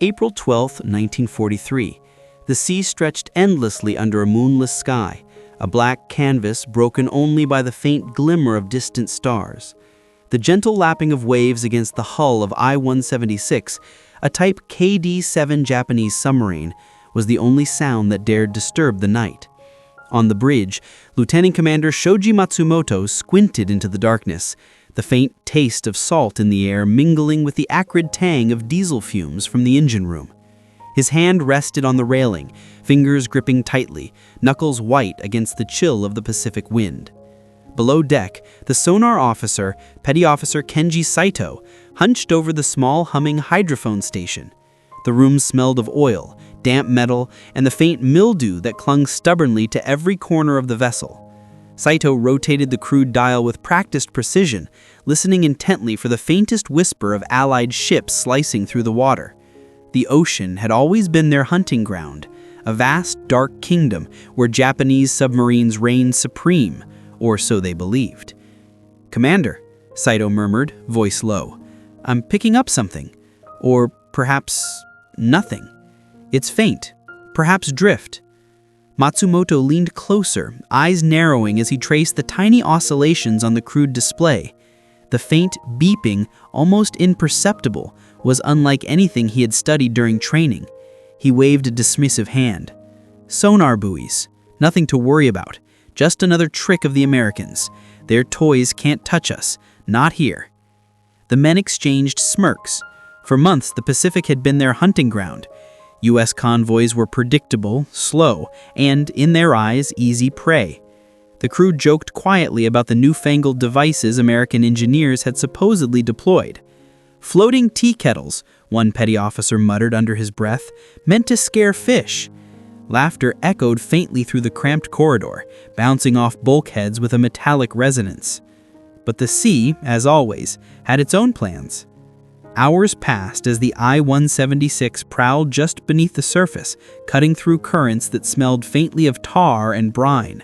April 12, 1943. The sea stretched endlessly under a moonless sky, a black canvas broken only by the faint glimmer of distant stars. The gentle lapping of waves against the hull of I-176, a Type KD-7 Japanese submarine, was the only sound that dared disturb the night. On the bridge, Lieutenant Commander Shoji Matsumoto squinted into the darkness, the faint taste of salt in the air mingling with the acrid tang of diesel fumes from the engine room. His hand rested on the railing, fingers gripping tightly, knuckles white against the chill of the Pacific wind. Below deck, the sonar officer, Petty Officer Kenji Saito, hunched over the small humming hydrophone station. The room smelled of oil, damp metal, and the faint mildew that clung stubbornly to every corner of the vessel. Saito rotated the crude dial with practiced precision, listening intently for the faintest whisper of Allied ships slicing through the water. The ocean had always been their hunting ground, a vast, dark kingdom where Japanese submarines reigned supreme, or so they believed. "Commander," Saito murmured, voice low, "I'm picking up something. Or perhaps nothing. It's faint, perhaps drift." Matsumoto leaned closer, eyes narrowing as he traced the tiny oscillations on the crude display. The faint beeping, almost imperceptible, was unlike anything he had studied during training. He waved a dismissive hand. "Sonar buoys. Nothing to worry about. Just another trick of the Americans. Their toys can't touch us. Not here." The men exchanged smirks. For months, the Pacific had been their hunting ground. U.S. convoys were predictable, slow, and, in their eyes, easy prey. The crew joked quietly about the newfangled devices American engineers had supposedly deployed. "Floating tea kettles," one petty officer muttered under his breath, "meant to scare fish." Laughter echoed faintly through the cramped corridor, bouncing off bulkheads with a metallic resonance. But the sea, as always, had its own plans. Hours passed as the I-176 prowled just beneath the surface, cutting through currents that smelled faintly of tar and brine.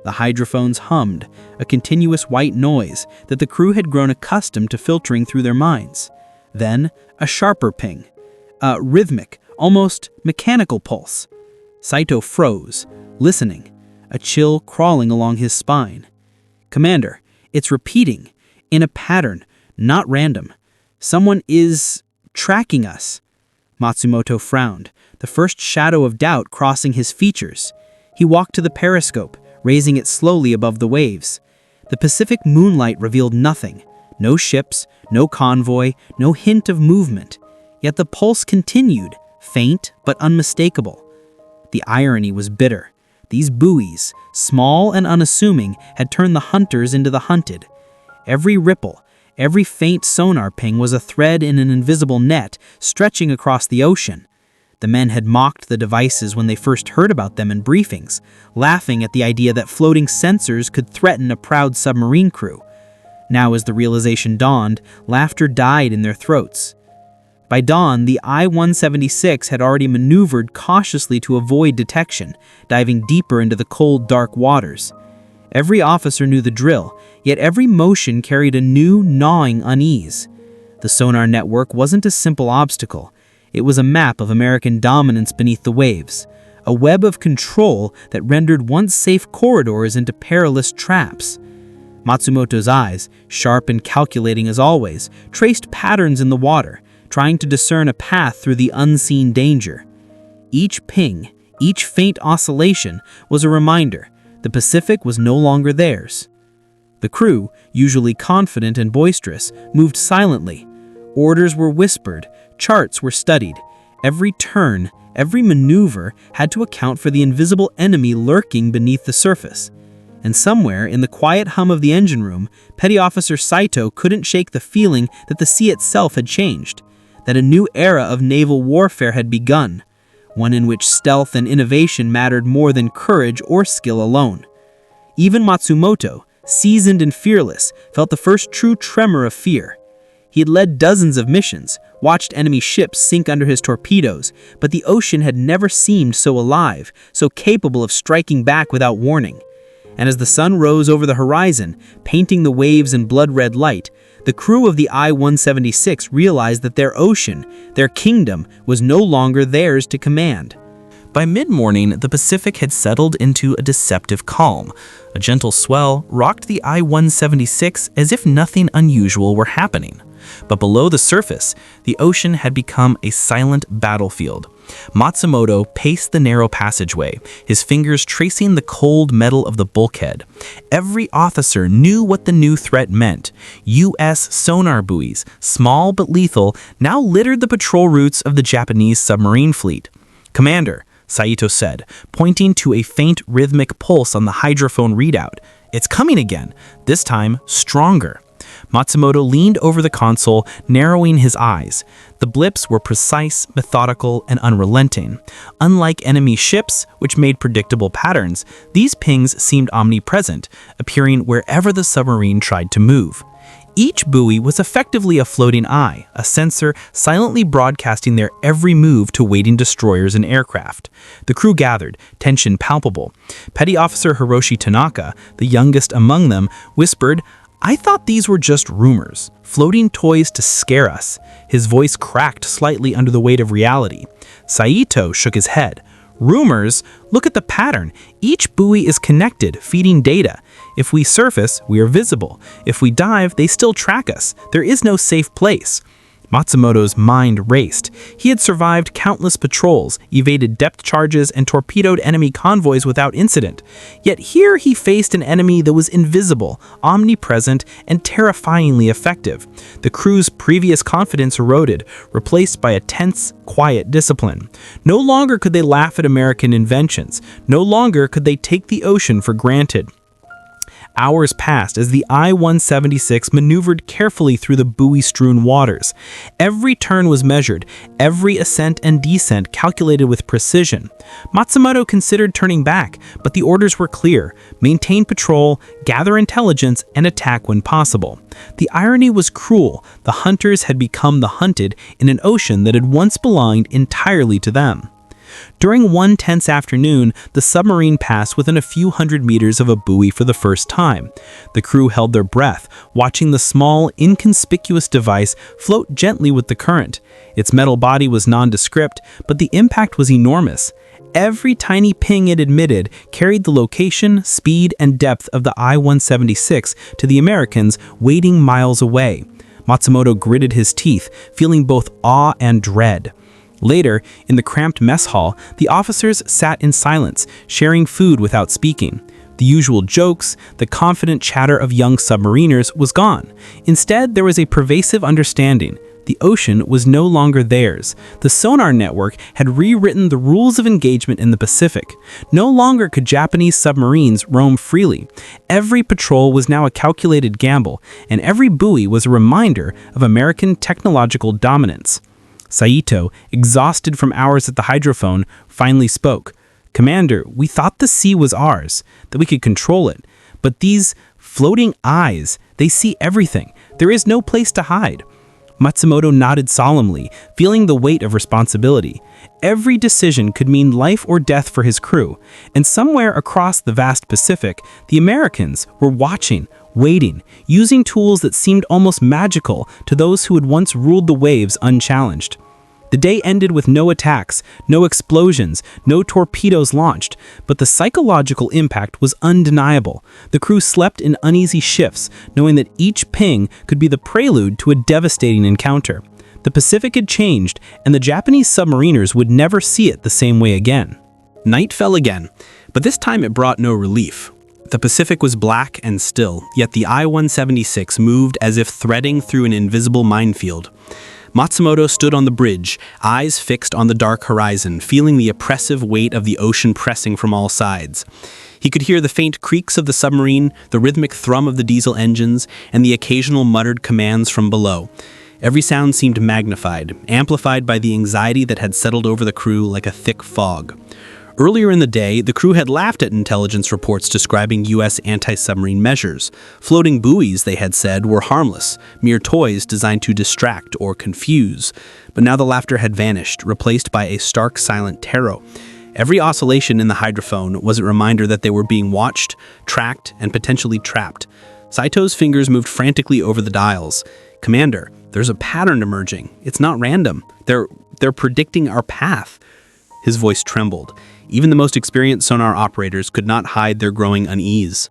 The hydrophones hummed, a continuous white noise that the crew had grown accustomed to filtering through their minds. Then, a sharper ping, a rhythmic, almost mechanical pulse. Saito froze, listening, a chill crawling along his spine. "Commander, it's repeating, in a pattern, not random. Someone is tracking us." Matsumoto frowned, the first shadow of doubt crossing his features. He walked to the periscope, raising it slowly above the waves. The Pacific moonlight revealed nothing. No ships, no convoy, no hint of movement. Yet the pulse continued, faint but unmistakable. The irony was bitter. These buoys, small and unassuming, had turned the hunters into the hunted. Every ripple, every faint sonar ping was a thread in an invisible net stretching across the ocean. The men had mocked the devices when they first heard about them in briefings, laughing at the idea that floating sensors could threaten a proud submarine crew. Now, as the realization dawned, laughter died in their throats. By dawn, the I-176 had already maneuvered cautiously to avoid detection, diving deeper into the cold, dark waters. Every officer knew the drill, yet every motion carried a new, gnawing unease. The sonar network wasn't a simple obstacle. It was a map of American dominance beneath the waves, a web of control that rendered once safe corridors into perilous traps. Matsumoto's eyes, sharp and calculating as always, traced patterns in the water, trying to discern a path through the unseen danger. Each ping, each faint oscillation was a reminder the Pacific was no longer theirs. The crew, usually confident and boisterous, moved silently. Orders were whispered, charts were studied. Every turn, every maneuver had to account for the invisible enemy lurking beneath the surface. And somewhere in the quiet hum of the engine room, Petty Officer Saito couldn't shake the feeling that the sea itself had changed, that a new era of naval warfare had begun, one in which stealth and innovation mattered more than courage or skill alone. Even Matsumoto, seasoned and fearless, felt the first true tremor of fear. He had led dozens of missions, watched enemy ships sink under his torpedoes, but the ocean had never seemed so alive, so capable of striking back without warning. And as the sun rose over the horizon, painting the waves in blood-red light, The crew of the I-176 realized that their ocean, their kingdom, was no longer theirs to command. By mid-morning, the Pacific had settled into a deceptive calm. A gentle swell rocked the I-176 as if nothing unusual were happening. But below the surface, the ocean had become a silent battlefield. Matsumoto paced the narrow passageway, his fingers tracing the cold metal of the bulkhead. Every officer knew what the new threat meant. U.S. sonar buoys, small but lethal, now littered the patrol routes of the Japanese submarine fleet. "Commander," Saito said, pointing to a faint rhythmic pulse on the hydrophone readout. "It's coming again, this time stronger." Matsumoto leaned over the console, narrowing his eyes. The blips were precise, methodical, and unrelenting. Unlike enemy ships, which made predictable patterns, these pings seemed omnipresent, appearing wherever the submarine tried to move. Each buoy was effectively a floating eye, a sensor silently broadcasting their every move to waiting destroyers and aircraft. The crew gathered, tension palpable. Petty Officer Hiroshi Tanaka, the youngest among them, whispered, "I thought these were just rumors, floating toys to scare us." His voice cracked slightly under the weight of reality. Saito shook his head. "Rumors? Look at the pattern. Each buoy is connected, feeding data. If we surface, we are visible. If we dive, they still track us. There is no safe place." Matsumoto's mind raced. He had survived countless patrols, evaded depth charges, and torpedoed enemy convoys without incident. Yet here he faced an enemy that was invisible, omnipresent, and terrifyingly effective. The crew's previous confidence eroded, replaced by a tense, quiet discipline. No longer could they laugh at American inventions. No longer could they take the ocean for granted. Hours passed as the I-176 maneuvered carefully through the buoy-strewn waters. Every turn was measured, every ascent and descent calculated with precision. Matsumoto considered turning back, but the orders were clear: maintain patrol, gather intelligence, and attack when possible. The irony was cruel. The hunters had become the hunted in an ocean that had once belonged entirely to them. During one tense afternoon, the submarine passed within a few hundred meters of a buoy for the first time. The crew held their breath, watching the small, inconspicuous device float gently with the current. Its metal body was nondescript, but the impact was enormous. Every tiny ping it emitted carried the location, speed, and depth of the I-176 to the Americans waiting miles away. Matsumoto gritted his teeth, feeling both awe and dread. Later, in the cramped mess hall, the officers sat in silence, sharing food without speaking. The usual jokes, the confident chatter of young submariners was gone. Instead, there was a pervasive understanding. The ocean was no longer theirs. The sonar network had rewritten the rules of engagement in the Pacific. No longer could Japanese submarines roam freely. Every patrol was now a calculated gamble, and every buoy was a reminder of American technological dominance. Saito, exhausted from hours at the hydrophone, finally spoke. "Commander, we thought the sea was ours, that we could control it. But these floating eyes, they see everything. There is no place to hide." Matsumoto nodded solemnly, feeling the weight of responsibility. Every decision could mean life or death for his crew, and somewhere across the vast Pacific, the Americans were watching, waiting, using tools that seemed almost magical to those who had once ruled the waves unchallenged. The day ended with no attacks, no explosions, no torpedoes launched, but the psychological impact was undeniable. The crew slept in uneasy shifts, knowing that each ping could be the prelude to a devastating encounter. The Pacific had changed, and the Japanese submariners would never see it the same way again. Night fell again, but this time it brought no relief. The Pacific was black and still, yet the I-176 moved as if threading through an invisible minefield. Matsumoto stood on the bridge, eyes fixed on the dark horizon, feeling the oppressive weight of the ocean pressing from all sides. He could hear the faint creaks of the submarine, the rhythmic thrum of the diesel engines, and the occasional muttered commands from below. Every sound seemed magnified, amplified by the anxiety that had settled over the crew like a thick fog. Earlier in the day, the crew had laughed at intelligence reports describing U.S. anti-submarine measures. Floating buoys, they had said, were harmless, mere toys designed to distract or confuse. But now the laughter had vanished, replaced by a stark, silent terror. Every oscillation in the hydrophone was a reminder that they were being watched, tracked, and potentially trapped. Saito's fingers moved frantically over the dials. "Commander, there's a pattern emerging. It's not random. They're predicting our path." His voice trembled. Even the most experienced sonar operators could not hide their growing unease.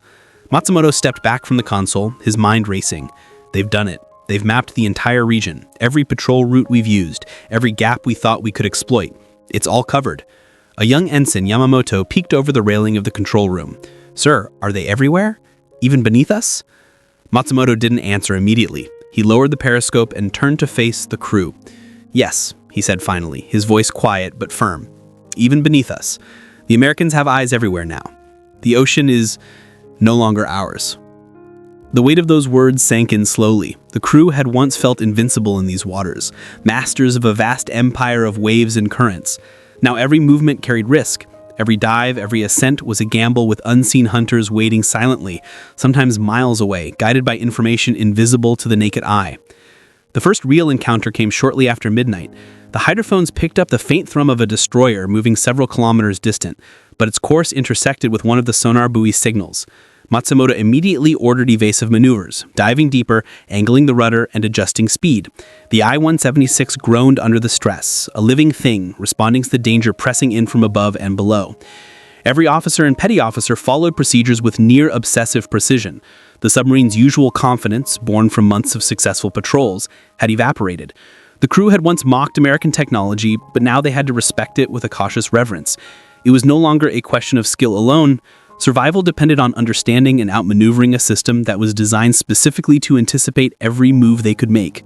Matsumoto stepped back from the console, his mind racing. They've done it. They've mapped the entire region, every patrol route we've used, every gap we thought we could exploit. It's all covered. A young ensign, Yamamoto, peeked over the railing of the control room. "Sir, are they everywhere? Even beneath us?" Matsumoto didn't answer immediately. He lowered the periscope and turned to face the crew. "Yes," he said finally, his voice quiet but firm. "Even beneath us. The Americans have eyes everywhere now. The ocean is no longer ours." The weight of those words sank in slowly. The crew had once felt invincible in these waters, masters of a vast empire of waves and currents. Now every movement carried risk. Every dive, every ascent was a gamble with unseen hunters waiting silently, sometimes miles away, guided by information invisible to the naked eye. The first real encounter came shortly after midnight. The hydrophones picked up the faint thrum of a destroyer moving several kilometers distant, but its course intersected with one of the sonar buoy signals. Matsumoto immediately ordered evasive maneuvers, diving deeper, angling the rudder, and adjusting speed. The I-176 groaned under the stress, a living thing, responding to the danger pressing in from above and below. Every officer and petty officer followed procedures with near-obsessive precision. The submarine's usual confidence, born from months of successful patrols, had evaporated. The crew had once mocked American technology, but now they had to respect it with a cautious reverence. It was no longer a question of skill alone. Survival depended on understanding and outmaneuvering a system that was designed specifically to anticipate every move they could make.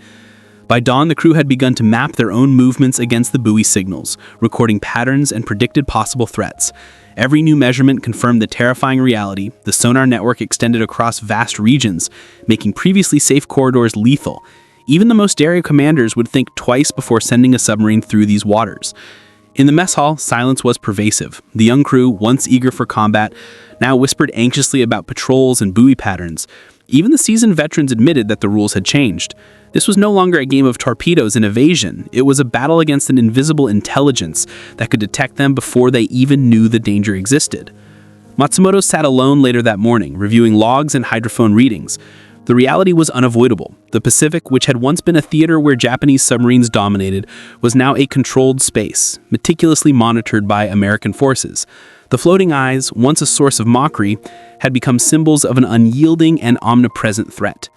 By dawn, the crew had begun to map their own movements against the buoy signals, recording patterns and predicted possible threats. Every new measurement confirmed the terrifying reality. The sonar network extended across vast regions, making previously safe corridors lethal. Even the most daring commanders would think twice before sending a submarine through these waters. In the mess hall, silence was pervasive. The young crew, once eager for combat, now whispered anxiously about patrols and buoy patterns. Even the seasoned veterans admitted that the rules had changed. This was no longer a game of torpedoes and evasion. It was a battle against an invisible intelligence that could detect them before they even knew the danger existed. Matsumoto sat alone later that morning, reviewing logs and hydrophone readings. The reality was unavoidable. The Pacific, which had once been a theater where Japanese submarines dominated, was now a controlled space, meticulously monitored by American forces. The floating eyes, once a source of mockery, had become symbols of an unyielding and omnipresent threat.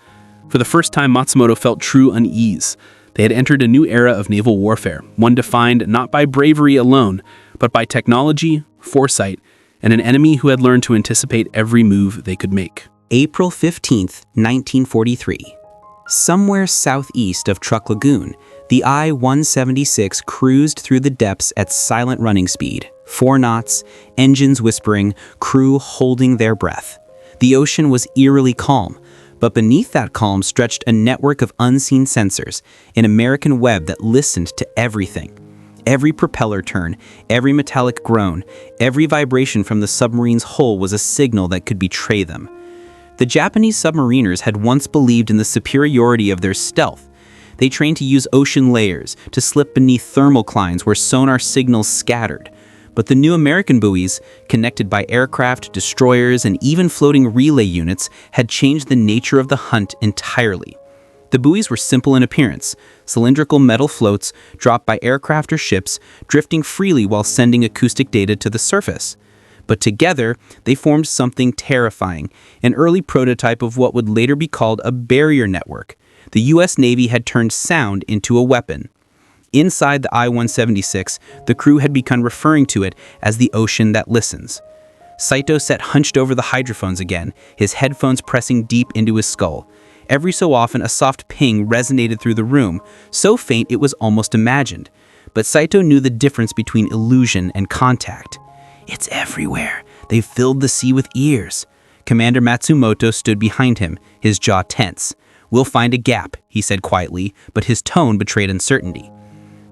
For the first time, Matsumoto felt true unease. They had entered a new era of naval warfare, one defined not by bravery alone, but by technology, foresight, and an enemy who had learned to anticipate every move they could make. April 15th, 1943. Somewhere southeast of Truk Lagoon, the I-176 cruised through the depths at silent running speed, 4 knots, engines whispering, crew holding their breath. The ocean was eerily calm, but beneath that calm stretched a network of unseen sensors, an American web that listened to everything. Every propeller turn, every metallic groan, every vibration from the submarine's hull was a signal that could betray them. The Japanese submariners had once believed in the superiority of their stealth. They trained to use ocean layers, to slip beneath thermoclines where sonar signals scattered. But the new American buoys, connected by aircraft, destroyers, and even floating relay units, had changed the nature of the hunt entirely. The buoys were simple in appearance, cylindrical metal floats dropped by aircraft or ships, drifting freely while sending acoustic data to the surface. But together, they formed something terrifying, an early prototype of what would later be called a barrier network. The U.S. Navy had turned sound into a weapon. Inside the I-176, the crew had begun referring to it as the ocean that listens. Saito sat hunched over the hydrophones again, his headphones pressing deep into his skull. Every so often, a soft ping resonated through the room, so faint it was almost imagined. But Saito knew the difference between illusion and contact. "It's everywhere. They've filled the sea with ears." Commander Matsumoto stood behind him, his jaw tense. "We'll find a gap," he said quietly, but his tone betrayed uncertainty.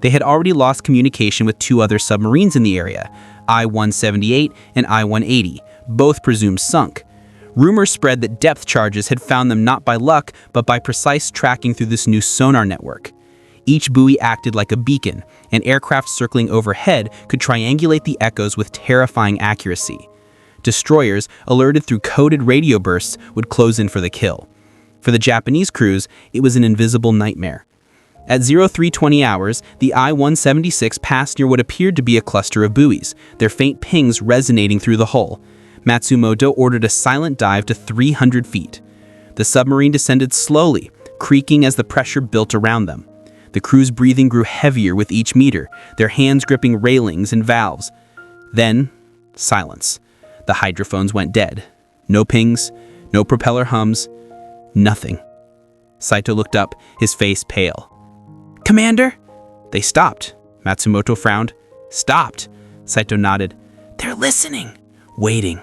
They had already lost communication with 2 other submarines in the area, I-178 and I-180, both presumed sunk. Rumors spread that depth charges had found them not by luck, but by precise tracking through this new sonar network. Each buoy acted like a beacon, and aircraft circling overhead could triangulate the echoes with terrifying accuracy. Destroyers, alerted through coded radio bursts, would close in for the kill. For the Japanese crews, it was an invisible nightmare. At 0320 hours, the I-176 passed near what appeared to be a cluster of buoys, their faint pings resonating through the hull. Matsumoto ordered a silent dive to 300 feet. The submarine descended slowly, creaking as the pressure built around them. The crew's breathing grew heavier with each meter, their hands gripping railings and valves. Then, silence. The hydrophones went dead. No pings, no propeller hums, nothing. Saito looked up, his face pale. "Commander?" They stopped. Matsumoto frowned. "Stopped." Saito nodded. "They're listening, waiting."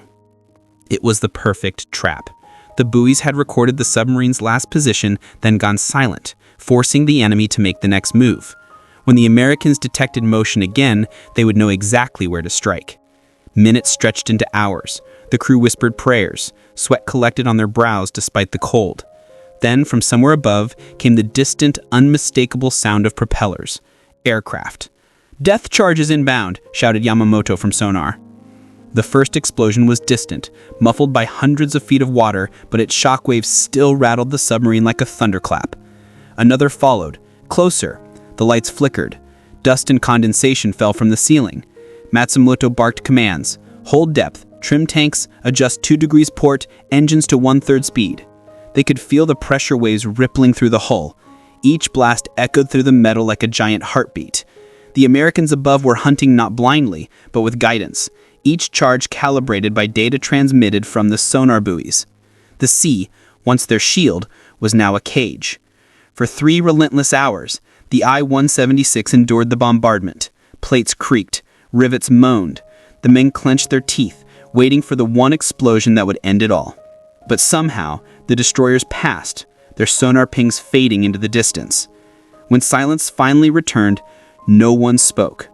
It was the perfect trap. The buoys had recorded the submarine's last position, then gone silent, forcing the enemy to make the next move. When the Americans detected motion again, they would know exactly where to strike. Minutes stretched into hours. The crew whispered prayers. Sweat collected on their brows despite the cold. Then, from somewhere above, came the distant, unmistakable sound of propellers. Aircraft. "Death charges inbound," shouted Yamamoto from Sonar. The first explosion was distant, muffled by hundreds of feet of water, but its shockwaves still rattled the submarine like a thunderclap. Another followed, closer. The lights flickered. Dust and condensation fell from the ceiling. Matsumoto barked commands. "Hold depth, trim tanks, adjust 2 degrees port, engines to 1/3 speed." They could feel the pressure waves rippling through the hull. Each blast echoed through the metal like a giant heartbeat. The Americans above were hunting not blindly, but with guidance, each charge calibrated by data transmitted from the sonar buoys. The sea, once their shield, was now a cage. For 3 relentless hours, the I-176 endured the bombardment. Plates creaked, rivets moaned. The men clenched their teeth, waiting for the one explosion that would end it all. But somehow, the destroyers passed, their sonar pings fading into the distance. When silence finally returned, no one spoke.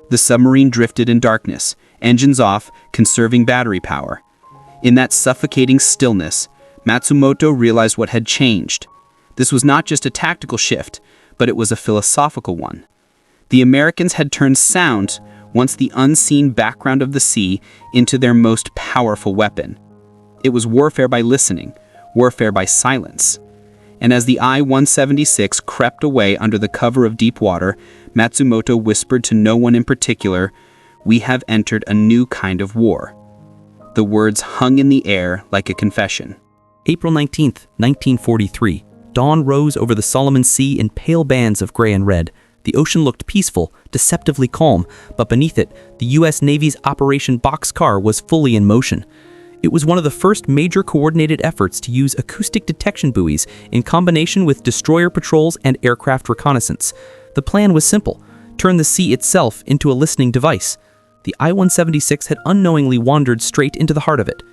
The submarine drifted in darkness, engines off, conserving battery power. In that suffocating stillness, Matsumoto realized what had changed. This was not just a tactical shift, but it was a philosophical one. The Americans had turned sound, once the unseen background of the sea, into their most powerful weapon. It was warfare by listening, warfare by silence. And as the I-176 crept away under the cover of deep water, Matsumoto whispered to no one in particular, "We have entered a new kind of war." The words hung in the air like a confession. April 19th, 1943. Dawn rose over the Solomon Sea in pale bands of gray and red. The ocean looked peaceful, deceptively calm, but beneath it, the U.S. Navy's Operation Boxcar was fully in motion. It was one of the first major coordinated efforts to use acoustic detection buoys in combination with destroyer patrols and aircraft reconnaissance. The plan was simple: turn the sea itself into a listening device. The I-176 had unknowingly wandered straight into the heart of it.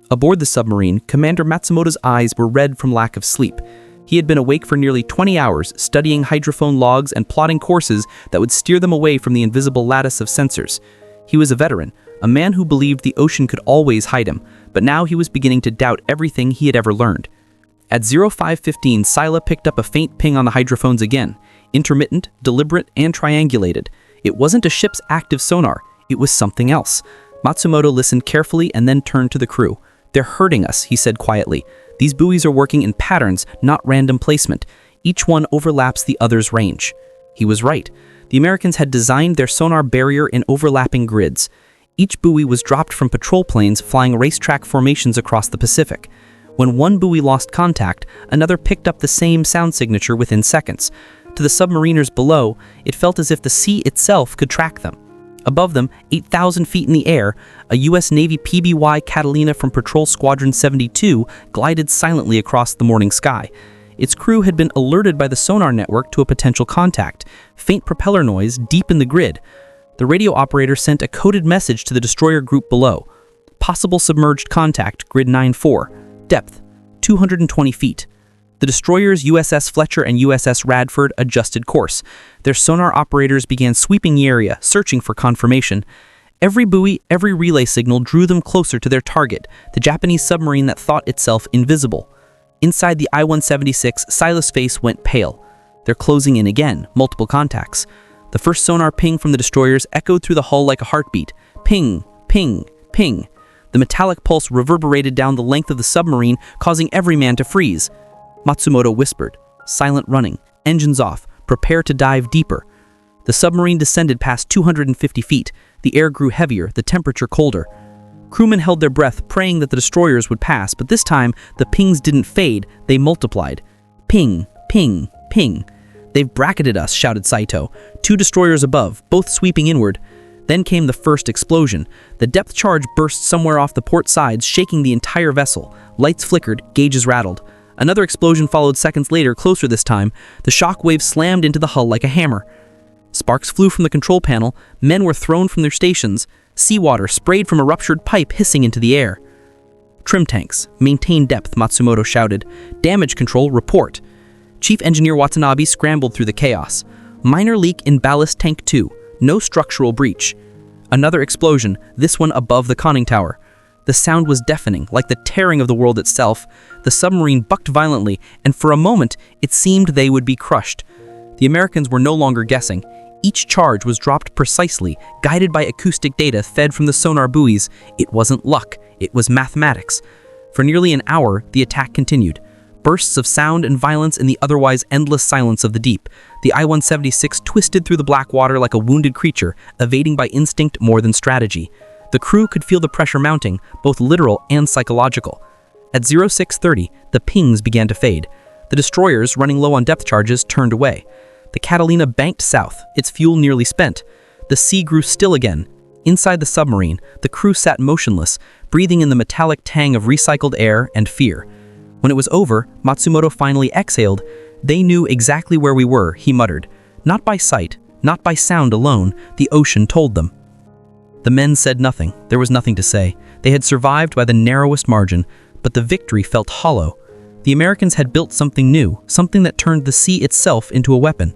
Aboard the submarine, Commander Matsumoto's eyes were red from lack of sleep. He had been awake for nearly 20 hours, studying hydrophone logs and plotting courses that would steer them away from the invisible lattice of sensors. He was a veteran, a man who believed the ocean could always hide him, but now he was beginning to doubt everything he had ever learned. At 0515, Sila picked up a faint ping on the hydrophones again, intermittent, deliberate, and triangulated. It wasn't a ship's active sonar, it was something else. Matsumoto listened carefully and then turned to the crew. "They're hurting us," he said quietly. "These buoys are working in patterns, not random placement. Each one overlaps the other's range." He was right. The Americans had designed their sonar barrier in overlapping grids. Each buoy was dropped from patrol planes flying racetrack formations across the Pacific. When one buoy lost contact, another picked up the same sound signature within seconds. To the submariners below, it felt as if the sea itself could track them. Above them, 8,000 feet in the air, a U.S. Navy PBY Catalina from Patrol Squadron 72 glided silently across the morning sky. Its crew had been alerted by the sonar network to a potential contact, faint propeller noise deep in the grid. The radio operator sent a coded message to the destroyer group below. Possible submerged contact, grid 9-4. Depth, 220 feet. The destroyers USS Fletcher and USS Radford adjusted course. Their sonar operators began sweeping the area, searching for confirmation. Every buoy, every relay signal drew them closer to their target, the Japanese submarine that thought itself invisible. Inside the I-176, Sila's face went pale. They're closing in again, multiple contacts. The first sonar ping from the destroyers echoed through the hull like a heartbeat. Ping, ping, ping. The metallic pulse reverberated down the length of the submarine, causing every man to freeze. Matsumoto whispered, "Silent running, engines off, prepare to dive deeper." The submarine descended past 250 feet. The air grew heavier, the temperature colder. Crewmen held their breath, praying that the destroyers would pass, but this time, the pings didn't fade, they multiplied. Ping, ping, ping. "They've bracketed us," shouted Saito. 2 destroyers above, both sweeping inward. Then came the first explosion. The depth charge burst somewhere off the port sides, shaking the entire vessel. Lights flickered, gauges rattled. Another explosion followed seconds later, closer this time. The shock wave slammed into the hull like a hammer. Sparks flew from the control panel, men were thrown from their stations, seawater sprayed from a ruptured pipe hissing into the air. "Trim tanks, maintain depth," Matsumoto shouted. "Damage control, report." Chief Engineer Watanabe scrambled through the chaos. "Minor leak in ballast tank 2, no structural breach." Another explosion, this one above the conning tower. The sound was deafening, like the tearing of the world itself. The submarine bucked violently, and for a moment, it seemed they would be crushed. The Americans were no longer guessing. Each charge was dropped precisely, guided by acoustic data fed from the sonar buoys. It wasn't luck, it was mathematics. For nearly an hour, the attack continued. Bursts of sound and violence in the otherwise endless silence of the deep. The I-176 twisted through the black water like a wounded creature, evading by instinct more than strategy. The crew could feel the pressure mounting, both literal and psychological. At 0630, the pings began to fade. The destroyers, running low on depth charges, turned away. The Catalina banked south, its fuel nearly spent. The sea grew still again. Inside the submarine, the crew sat motionless, breathing in the metallic tang of recycled air and fear. When it was over, Matsumoto finally exhaled. "They knew exactly where we were," he muttered. "Not by sight, not by sound alone, the ocean told them." The men said nothing. There was nothing to say. They had survived by the narrowest margin, but the victory felt hollow. The Americans had built something new, something that turned the sea itself into a weapon.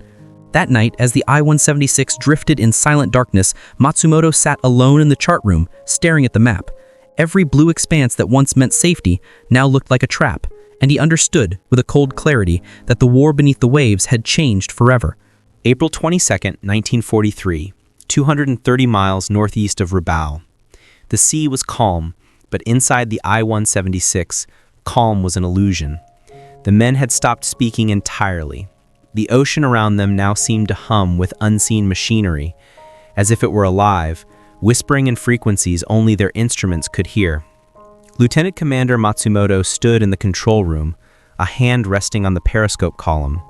That night, as the I-176 drifted in silent darkness, Matsumoto sat alone in the chart room, staring at the map. Every blue expanse that once meant safety now looked like a trap, and he understood, with a cold clarity, that the war beneath the waves had changed forever. April 22, 1943, 230 miles northeast of Rabaul. The sea was calm, but inside the I-176, calm was an illusion. The men had stopped speaking entirely. The ocean around them now seemed to hum with unseen machinery, as if it were alive, whispering in frequencies only their instruments could hear. Lieutenant Commander Matsumoto stood in the control room, a hand resting on the periscope column.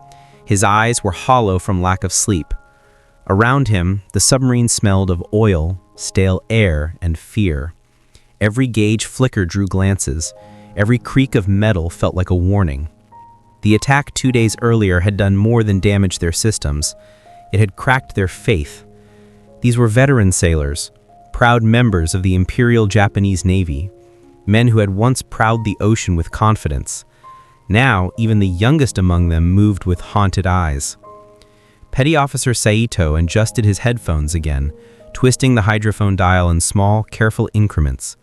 His eyes were hollow from lack of sleep. Around him, the submarine smelled of oil, stale air, and fear. Every gauge flicker drew glances. Every creak of metal felt like a warning. The attack 2 days earlier had done more than damage their systems. It had cracked their faith. These were veteran sailors, proud members of the Imperial Japanese Navy, men who had once prowled the ocean with confidence. Now, even the youngest among them moved with haunted eyes. Petty Officer Saito adjusted his headphones again, twisting the hydrophone dial in small, careful increments.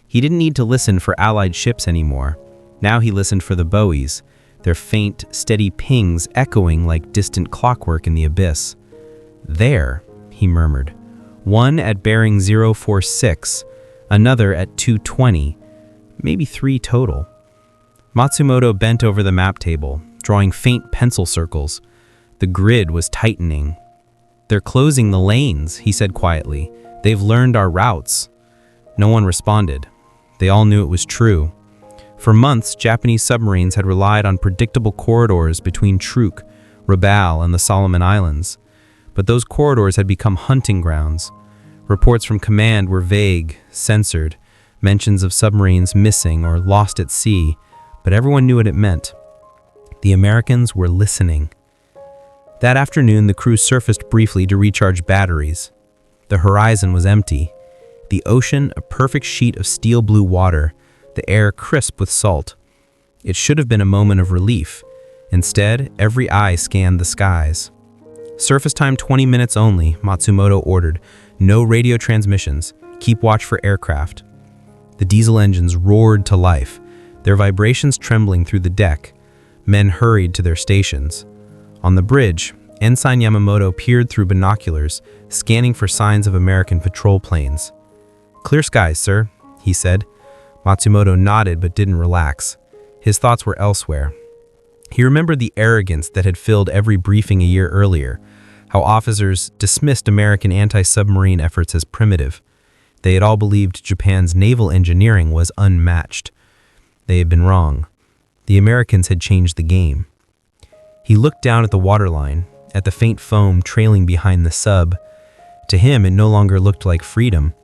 He didn't need to listen for Allied ships anymore. Now he listened for the Buoys, their faint, steady pings echoing like distant clockwork in the abyss. "There," he murmured. "One at bearing 046, another at 220, maybe 3 total." Matsumoto bent over the map table, drawing faint pencil circles. The grid was tightening. "They're closing the lanes," he said quietly. "They've learned our routes." No one responded. They all knew it was true. For months, Japanese submarines had relied on predictable corridors between Truk, Rabaul, and the Solomon Islands. But those corridors had become hunting grounds. Reports from command were vague, censored, mentions of submarines missing or lost at sea, but everyone knew what it meant. The Americans were listening. That afternoon, the crew surfaced briefly to recharge batteries. The horizon was empty. The ocean, a perfect sheet of steel blue water, the air crisp with salt. It should have been a moment of relief. Instead, every eye scanned the skies. "Surface time 20 minutes only," Matsumoto ordered. "No radio transmissions. Keep watch for aircraft." The diesel engines roared to life, their vibrations trembling through the deck. Men hurried to their stations. On the bridge, Ensign Yamamoto peered through binoculars, scanning for signs of American patrol planes. "Clear skies, sir," he said. Matsumoto nodded but didn't relax. His thoughts were elsewhere. He remembered the arrogance that had filled every briefing a year earlier, how officers dismissed American anti-submarine efforts as primitive. They had all believed Japan's naval engineering was unmatched. They had been wrong. The Americans had changed the game. He looked down at the waterline, at the faint foam trailing behind the sub. To him, it no longer looked like freedom.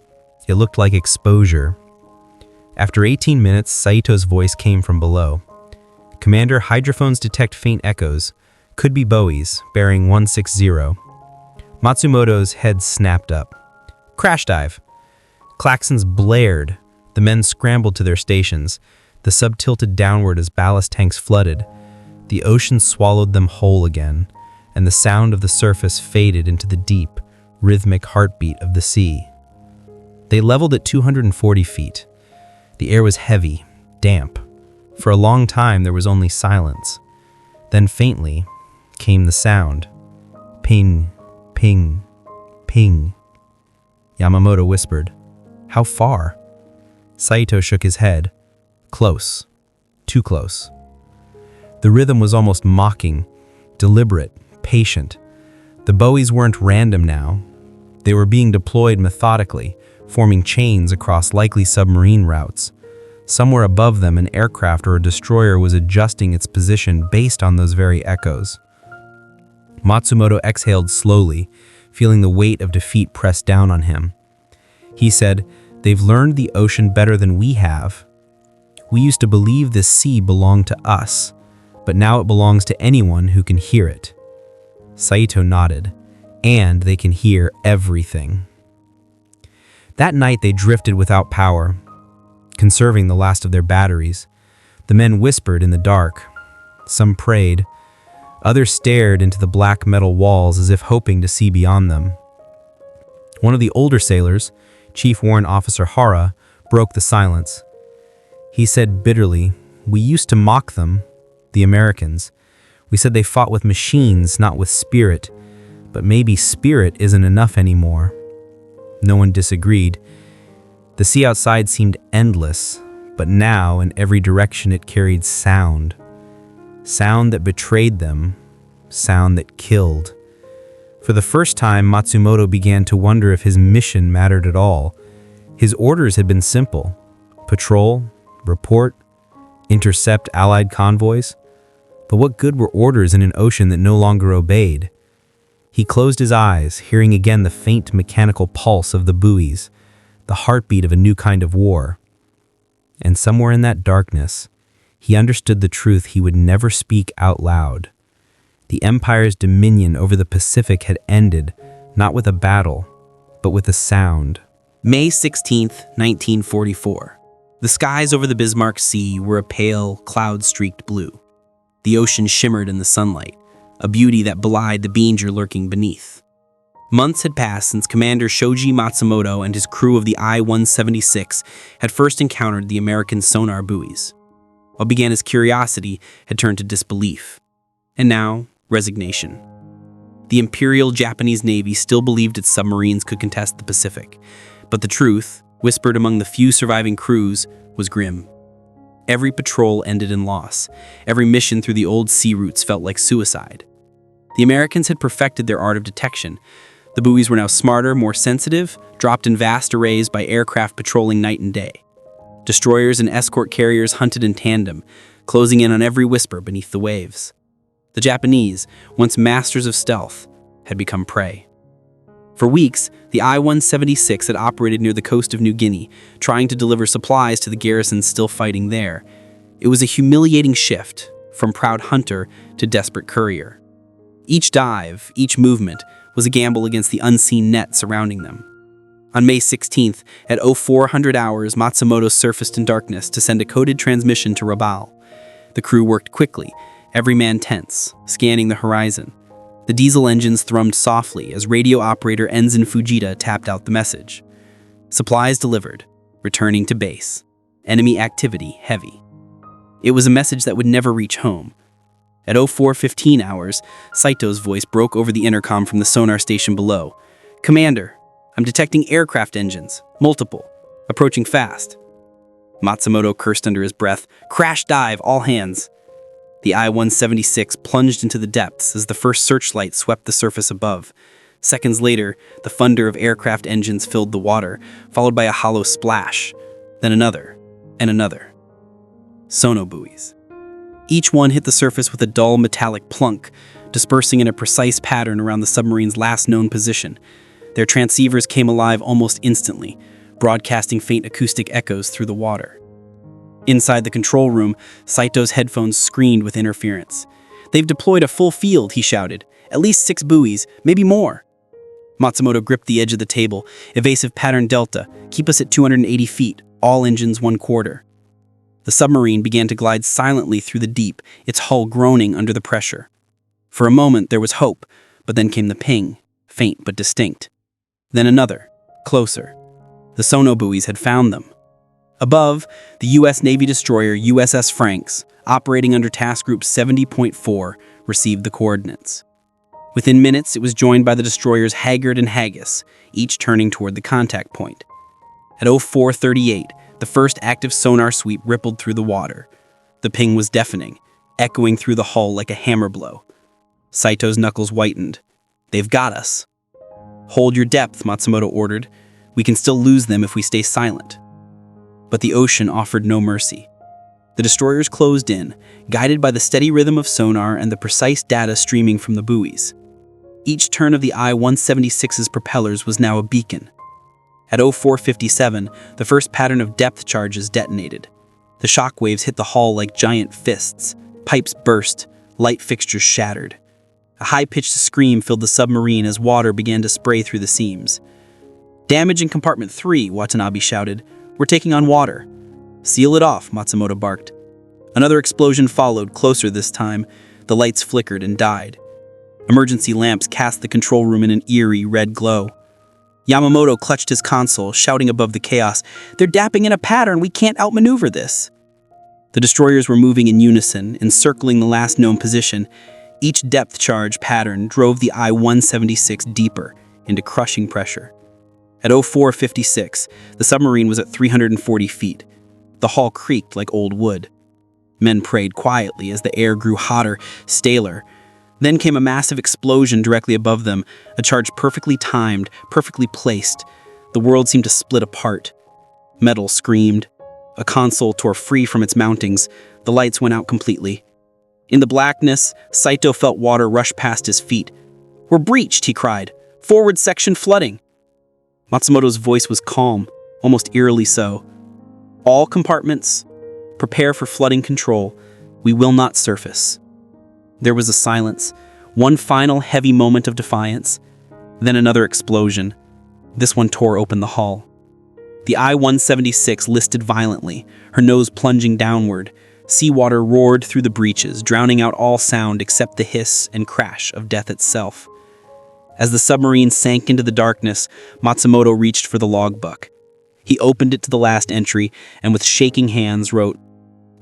It looked like exposure. After 18 minutes, Saito's voice came from below. Commander, hydrophones detect faint echoes. Could be Buoys, bearing 160. Matsumoto's head snapped up. Crash dive. Klaxons blared. The men scrambled to their stations. The sub tilted downward as ballast tanks flooded. The ocean swallowed them whole again, and the sound of the surface faded into the deep, rhythmic heartbeat of the sea. They leveled at 240 feet. The air was heavy, damp. For a long time there was only silence. Then faintly came the sound. Ping, ping, ping. Yamamoto whispered, "How far?" Saito shook his head. Close. Too close. The rhythm was almost mocking, deliberate, patient. The Buoys weren't random now. They were being deployed methodically, forming chains across likely submarine routes. Somewhere above them, an aircraft or a destroyer was adjusting its position based on those very echoes. Matsumoto exhaled slowly, feeling the weight of defeat press down on him. He said, "They've learned the ocean better than we have. We used to believe this sea belonged to us, but now it belongs to anyone who can hear it." Saito nodded. And they can hear everything. That night they drifted without power, conserving the last of their batteries. The men whispered in the dark. Some prayed. Others stared into the black metal walls as if hoping to see beyond them. One of the older sailors, Chief Warrant Officer Hara, broke the silence. He said bitterly, "We used to mock them, the Americans. We said they fought with machines, not with spirit. But maybe spirit isn't enough anymore." No one disagreed. The sea outside seemed endless, but now in every direction it carried sound. Sound that betrayed them, sound that killed. For the first time, Matsumoto began to wonder if his mission mattered at all. His orders had been simple: patrol, report, intercept Allied convoys. But what good were orders in an ocean that no longer obeyed? He closed his eyes, hearing again the faint mechanical pulse of the buoys, the heartbeat of a new kind of war. And somewhere in that darkness, he understood the truth he would never speak out loud. The Empire's dominion over the Pacific had ended, not with a battle, but with a sound. May 16th, 1944. The skies over the Bismarck Sea were a pale, cloud-streaked blue. The ocean shimmered in the sunlight, a beauty that belied the danger lurking beneath. Months had passed since Commander Shoji Matsumoto and his crew of the I-176 had first encountered the American sonar buoys. What began as curiosity had turned to disbelief, and now resignation. The Imperial Japanese Navy still believed its submarines could contest the Pacific, but the truth, whispered among the few surviving crews, was grim. Every patrol ended in loss. Every mission through the old sea routes felt like suicide. The Americans had perfected their art of detection. The buoys were now smarter, more sensitive, dropped in vast arrays by aircraft patrolling night and day. Destroyers and escort carriers hunted in tandem, closing in on every whisper beneath the waves. The Japanese, once masters of stealth, had become prey. For weeks, the I-176 had operated near the coast of New Guinea, trying to deliver supplies to the garrisons still fighting there. It was a humiliating shift, from proud hunter to desperate courier. Each dive, each movement, was a gamble against the unseen net surrounding them. On May 16th, at 0400 hours, Matsumoto surfaced in darkness to send a coded transmission to Rabaul. The crew worked quickly, every man tense, scanning the horizon. The diesel engines thrummed softly as radio operator Ensign Fujita tapped out the message. Supplies delivered, returning to base. Enemy activity heavy. It was a message that would never reach home. At 0415 hours, Saito's voice broke over the intercom from the sonar station below. "Commander, I'm detecting aircraft engines, multiple, approaching fast. Matsumoto cursed under his breath. Crash dive, all hands. The I-176 plunged into the depths as the first searchlight swept the surface above. Seconds later, the thunder of aircraft engines filled the water, followed by a hollow splash, then another, and another. Sono buoys. Each one hit the surface with a dull metallic plunk, dispersing in a precise pattern around the submarine's last known position. Their transceivers came alive almost instantly, broadcasting faint acoustic echoes through the water. Inside the control room, Saito's headphones screamed with interference. "They've deployed a full field," he shouted. "At least 6 buoys, maybe more." Matsumoto gripped the edge of the table. "Evasive pattern Delta. Keep us at 280 feet. All engines 1/4. The submarine began to glide silently through the deep, its hull groaning under the pressure. For a moment there was hope, but then came the ping, faint but distinct. Then another, closer. The sono buoys had found them. Above, the U.S. Navy destroyer USS Franks, operating under Task Group 70.4, received the coordinates. Within minutes, it was joined by the destroyers Haggard and Haggis, each turning toward the contact point. At 04:38, the first active sonar sweep rippled through the water. The ping was deafening, echoing through the hull like a hammer blow. Saito's knuckles whitened. "They've got us." "Hold your depth," Matsumoto ordered. "We can still lose them if we stay silent." But the ocean offered no mercy. The destroyers closed in, guided by the steady rhythm of sonar and the precise data streaming from the buoys. Each turn of the I-176's propellers was now a beacon. At 04:57, the first pattern of depth charges detonated. The shock waves hit the hull like giant fists. Pipes burst, light fixtures shattered. A high-pitched scream filled the submarine as water began to spray through the seams. "Damage in compartment 3, Watanabe shouted. "We're taking on water." "Seal it off," Matsumoto barked. Another explosion followed, closer this time. The lights flickered and died. Emergency lamps cast the control room in an eerie red glow. Yamamoto clutched his console, shouting above the chaos, "They're dapping in a pattern, we can't outmaneuver this." The destroyers were moving in unison, encircling the last known position. Each depth charge pattern drove the I-176 deeper into crushing pressure. At 04:56, the submarine was at 340 feet. The hull creaked like old wood. Men prayed quietly as the air grew hotter, staler. Then came a massive explosion directly above them, a charge perfectly timed, perfectly placed. The world seemed to split apart. Metal screamed. A console tore free from its mountings. The lights went out completely. In the blackness, Saito felt water rush past his feet. "We're breached," he cried. "Forward section flooding." Matsumoto's voice was calm, almost eerily so. "All compartments, prepare for flooding control. We will not surface." There was a silence, one final heavy moment of defiance. Then another explosion. This one tore open the hull. The I-176 listed violently, her nose plunging downward. Seawater roared through the breaches, drowning out all sound except the hiss and crash of death itself. As the submarine sank into the darkness, Matsumoto reached for the logbook. He opened it to the last entry and with shaking hands wrote,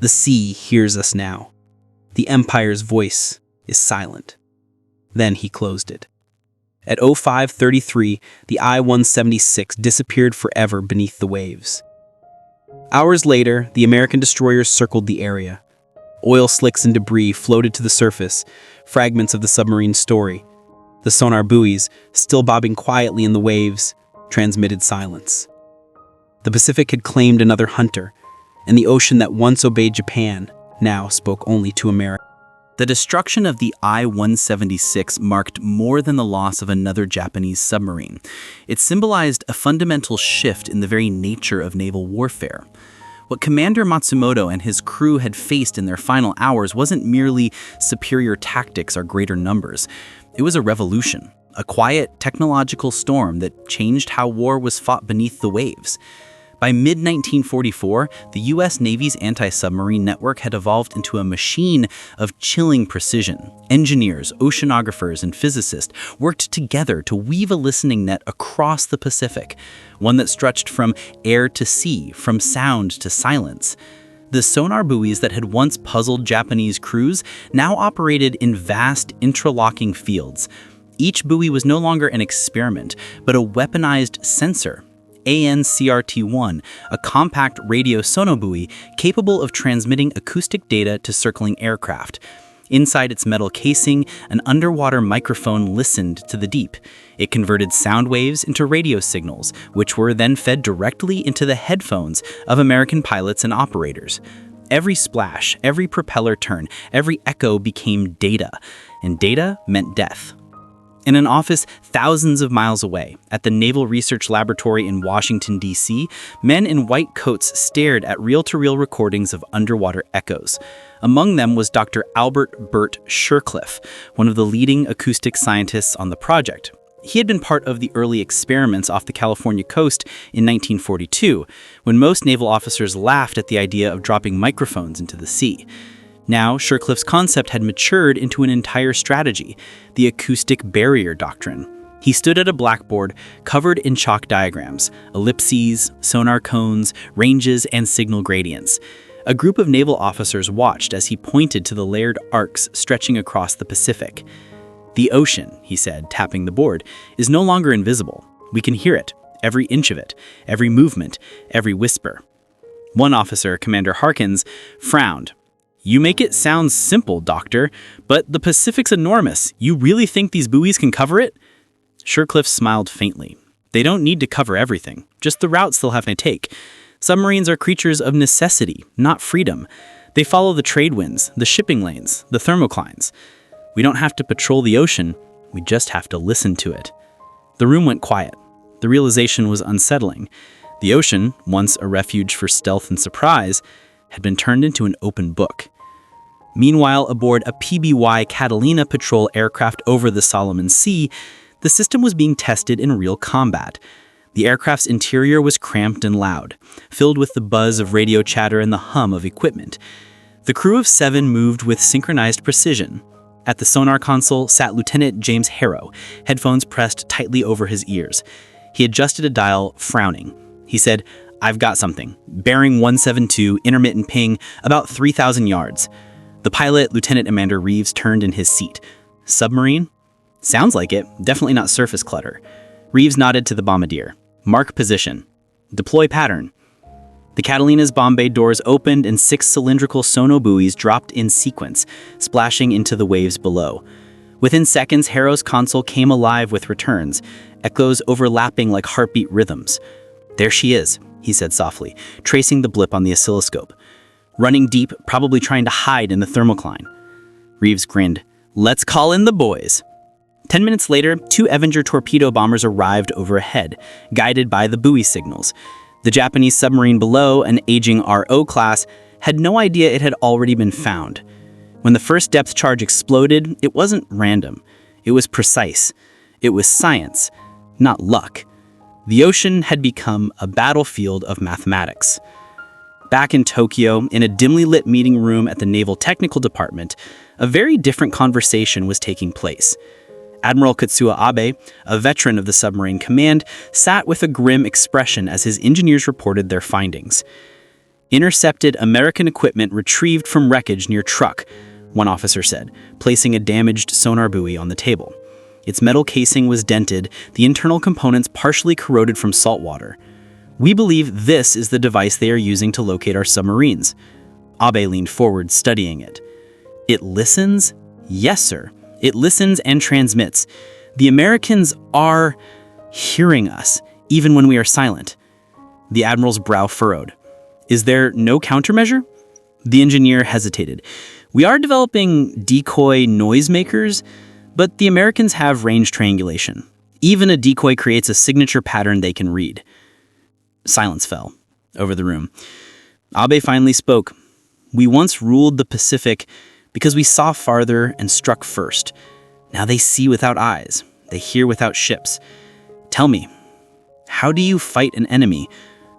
"The sea hears us now. The Empire's voice is silent." Then he closed it. At 05:33, the I-176 disappeared forever beneath the waves. Hours later, the American destroyers circled the area. Oil slicks and debris floated to the surface, fragments of the submarine's story. The sonar buoys, still bobbing quietly in the waves, transmitted silence. The Pacific had claimed another hunter, and the ocean that once obeyed Japan now spoke only to America. The destruction of the I-176 marked more than the loss of another Japanese submarine. It symbolized a fundamental shift in the very nature of naval warfare. What Commander Matsumoto and his crew had faced in their final hours wasn't merely superior tactics or greater numbers. It was a revolution, a quiet technological storm that changed how war was fought beneath the waves. By mid-1944, the U.S. Navy's anti-submarine network had evolved into a machine of chilling precision. Engineers, oceanographers, and physicists worked together to weave a listening net across the Pacific, one that stretched from air to sea, from sound to silence. The sonar buoys that had once puzzled Japanese crews now operated in vast, interlocking fields. Each buoy was no longer an experiment, but a weaponized sensor. ANCRT-1, a compact radio sonobuoy capable of transmitting acoustic data to circling aircraft. Inside its metal casing, an underwater microphone listened to the deep. It converted sound waves into radio signals, which were then fed directly into the headphones of American pilots and operators. Every splash, every propeller turn, every echo became data, and data meant death. In an office thousands of miles away, at the Naval Research Laboratory in Washington, D.C., men in white coats stared at reel-to-reel recordings of underwater echoes. Among them was Dr. Albert Burt Shercliffe, one of the leading acoustic scientists on the project. He had been part of the early experiments off the California coast in 1942, when most naval officers laughed at the idea of dropping microphones into the sea. Now, Shercliffe's concept had matured into an entire strategy, the acoustic barrier doctrine. He stood at a blackboard covered in chalk diagrams, ellipses, sonar cones, ranges, and signal gradients. A group of naval officers watched as he pointed to the layered arcs stretching across the Pacific. "The ocean," he said, tapping the board, "is no longer invisible. We can hear it, every inch of it, every movement, every whisper." One officer, Commander Harkins, frowned. "You make it sound simple, Doctor, but the Pacific's enormous. You really think these buoys can cover it?" Shercliffe smiled faintly. "They don't need to cover everything, just the routes they'll have to take. Submarines are creatures of necessity, not freedom. They follow the trade winds, the shipping lanes, the thermoclines. We don't have to patrol the ocean, we just have to listen to it." The room went quiet. The realization was unsettling. The ocean, once a refuge for stealth and surprise, had been turned into an open book. Meanwhile, aboard a PBY Catalina patrol aircraft over the Solomon Sea, the system was being tested in real combat. The aircraft's interior was cramped and loud, filled with the buzz of radio chatter and the hum of equipment. The crew of 7 moved with synchronized precision. At the sonar console sat Lieutenant James Harrow, headphones pressed tightly over his ears. He adjusted a dial, frowning. He said, "I've got something. Bearing 172, intermittent ping, about 3,000 yards. The pilot, Lieutenant Amanda Reeves, turned in his seat. "Submarine?" "Sounds like it. Definitely not surface clutter." Reeves nodded to the bombardier. "Mark position. Deploy pattern." The Catalina's bomb bay doors opened and 6 cylindrical sonobuoys dropped in sequence, splashing into the waves below. Within seconds, Harrow's console came alive with returns, echoes overlapping like heartbeat rhythms. "There she is," he said softly, tracing the blip on the oscilloscope. "Running deep, probably trying to hide in the thermocline." Reeves grinned. "Let's call in the boys." 10 minutes later, 2 Avenger torpedo bombers arrived overhead, guided by the buoy signals. The Japanese submarine below, an aging RO class, had no idea it had already been found. When the first depth charge exploded, it wasn't random. It was precise. It was science, not luck. The ocean had become a battlefield of mathematics. Back in Tokyo, in a dimly lit meeting room at the Naval Technical Department, a very different conversation was taking place. Admiral Katsuo Abe, a veteran of the submarine command, sat with a grim expression as his engineers reported their findings. "Intercepted American equipment retrieved from wreckage near truck," one officer said, placing a damaged sonar buoy on the table. Its metal casing was dented, the internal components partially corroded from salt water. "We believe this is the device they are using to locate our submarines." Abe leaned forward, studying it. "It listens?" "Yes, sir. It listens and transmits. The Americans are hearing us, even when we are silent." The admiral's brow furrowed. "Is there no countermeasure?" The engineer hesitated. "We are developing decoy noisemakers, but the Americans have range triangulation. Even a decoy creates a signature pattern they can read." Silence fell over the room. Abe finally spoke. "We once ruled the Pacific because we saw farther and struck first. Now they see without eyes. They hear without ships. Tell me, how do you fight an enemy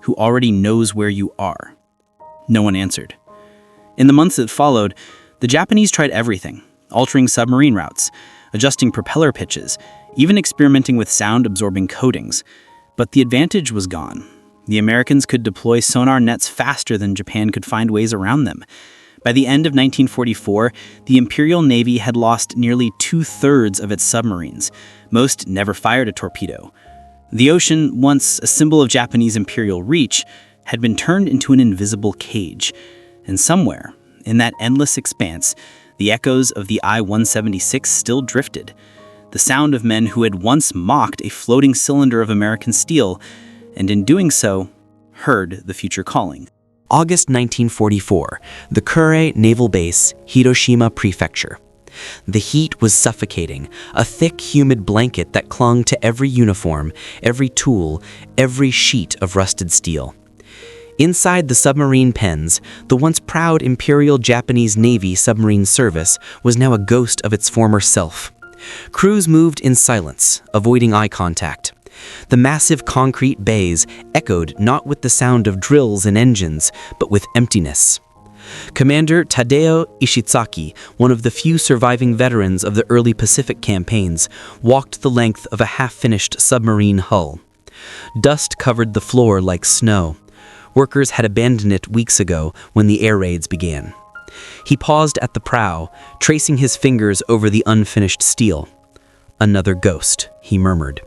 who already knows where you are?" No one answered. In the months that followed, the Japanese tried everything, altering submarine routes, adjusting propeller pitches, even experimenting with sound-absorbing coatings. But the advantage was gone. The Americans could deploy sonar nets faster than Japan could find ways around them. By the end of 1944, the Imperial Navy had lost nearly 2/3 of its submarines. Most never fired a torpedo. The ocean, once a symbol of Japanese imperial reach, had been turned into an invisible cage. And somewhere, in that endless expanse, the echoes of the I-176 still drifted. The sound of men who had once mocked a floating cylinder of American steel, and in doing so, heard the future calling. August 1944, the Kure Naval Base, Hiroshima Prefecture. The heat was suffocating, a thick, humid blanket that clung to every uniform, every tool, every sheet of rusted steel. Inside the submarine pens, the once proud Imperial Japanese Navy submarine service was now a ghost of its former self. Crews moved in silence, avoiding eye contact. The massive concrete bays echoed not with the sound of drills and engines, but with emptiness. Commander Tadao Ishizaki, one of the few surviving veterans of the early Pacific campaigns, walked the length of a half-finished submarine hull. Dust covered the floor like snow. Workers had abandoned it weeks ago when the air raids began. He paused at the prow, tracing his fingers over the unfinished steel. "Another ghost," he murmured.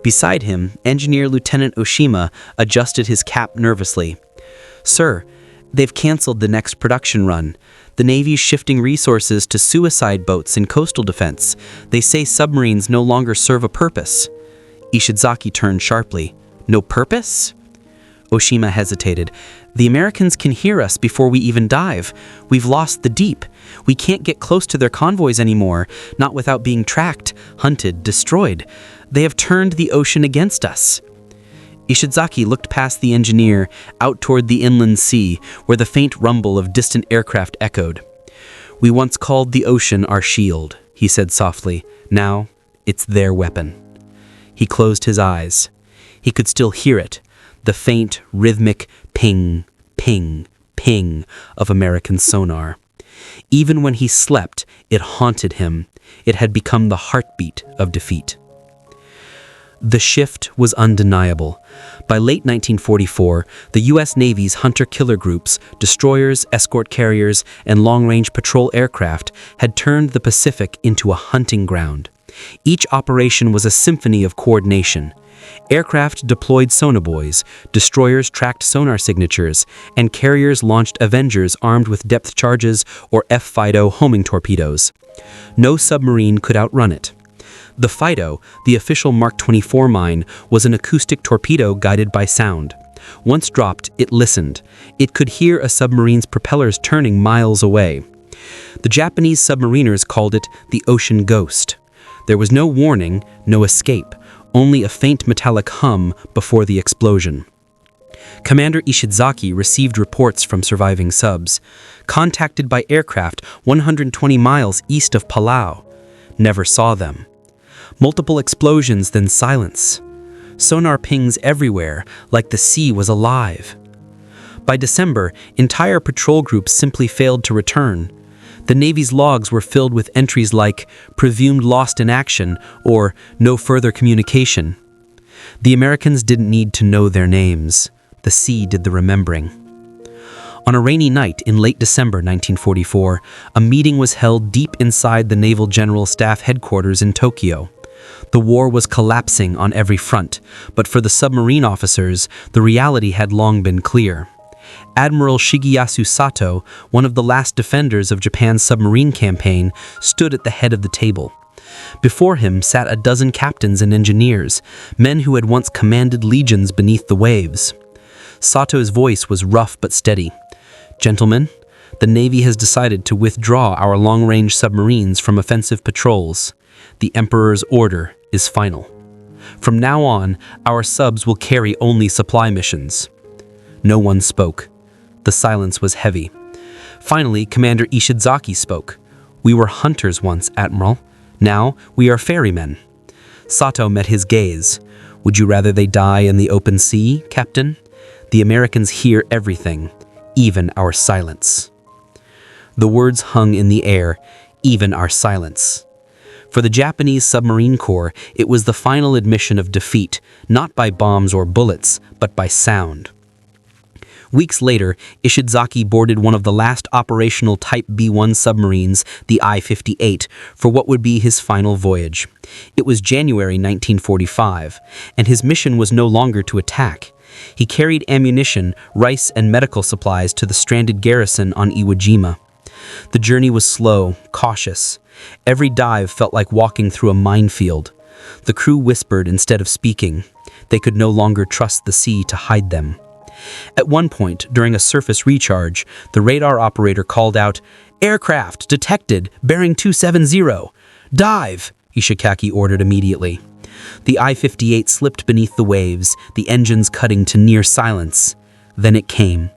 Beside him, Engineer Lieutenant Oshima adjusted his cap nervously. "Sir, they've canceled the next production run. The Navy's shifting resources to suicide boats in coastal defense. They say submarines no longer serve a purpose." Ishizaki turned sharply. "No purpose?" Oshima hesitated. "The Americans can hear us before we even dive. We've lost the deep. We can't get close to their convoys anymore, not without being tracked, hunted, destroyed. They have turned the ocean against us." Ishizaki looked past the engineer, out toward the inland sea, where the faint rumble of distant aircraft echoed. "We once called the ocean our shield," he said softly. "Now, it's their weapon." He closed his eyes. He could still hear it, the faint, rhythmic ping, ping, ping of American sonar. Even when he slept, it haunted him. It had become the heartbeat of defeat. The shift was undeniable. By late 1944, the U.S. Navy's hunter-killer groups, destroyers, escort carriers, and long-range patrol aircraft had turned the Pacific into a hunting ground. Each operation was a symphony of coordination. Aircraft deployed sonobuoys, destroyers tracked sonar signatures, and carriers launched Avengers armed with depth charges or F-Fido homing torpedoes. No submarine could outrun it. The Fido, the official Mark 24 mine, was an acoustic torpedo guided by sound. Once dropped, it listened. It could hear a submarine's propellers turning miles away. The Japanese submariners called it the ocean ghost. There was no warning, no escape, only a faint metallic hum before the explosion. Commander Ishizaki received reports from surviving subs, contacted by aircraft 120 miles east of Palau. Never saw them. Multiple explosions, then silence. Sonar pings everywhere, like the sea was alive. By December, entire patrol groups simply failed to return. The Navy's logs were filled with entries like "presumed lost in action" or "no further communication." The Americans didn't need to know their names. The sea did the remembering. On a rainy night in late December 1944, a meeting was held deep inside the Naval General Staff headquarters in Tokyo. The war was collapsing on every front, but for the submarine officers, the reality had long been clear. Admiral Shigeyasu Sato, one of the last defenders of Japan's submarine campaign, stood at the head of the table. Before him sat a dozen captains and engineers, men who had once commanded legions beneath the waves. Sato's voice was rough but steady. "Gentlemen, the Navy has decided to withdraw our long-range submarines from offensive patrols. The Emperor's order is final. From now on, our subs will carry only supply missions." No one spoke. The silence was heavy. Finally, Commander Ishizaki spoke. "We were hunters once, Admiral. Now we are ferrymen." Sato met his gaze. "Would you rather they die in the open sea, Captain? The Americans hear everything, even our silence." The words hung in the air, even our silence. For the Japanese submarine corps, it was the final admission of defeat, not by bombs or bullets, but by sound. Weeks later, Ishizaki boarded one of the last operational Type B-1 submarines, the I-58, for what would be his final voyage. It was January 1945, and his mission was no longer to attack. He carried ammunition, rice, and medical supplies to the stranded garrison on Iwo Jima. The journey was slow, cautious. Every dive felt like walking through a minefield. The crew whispered instead of speaking. They could no longer trust the sea to hide them. At one point, during a surface recharge, the radar operator called out, "Aircraft detected, bearing 270. Dive!" Ishizaki ordered immediately. The I-58 slipped beneath the waves, the engines cutting to near silence. Then it came.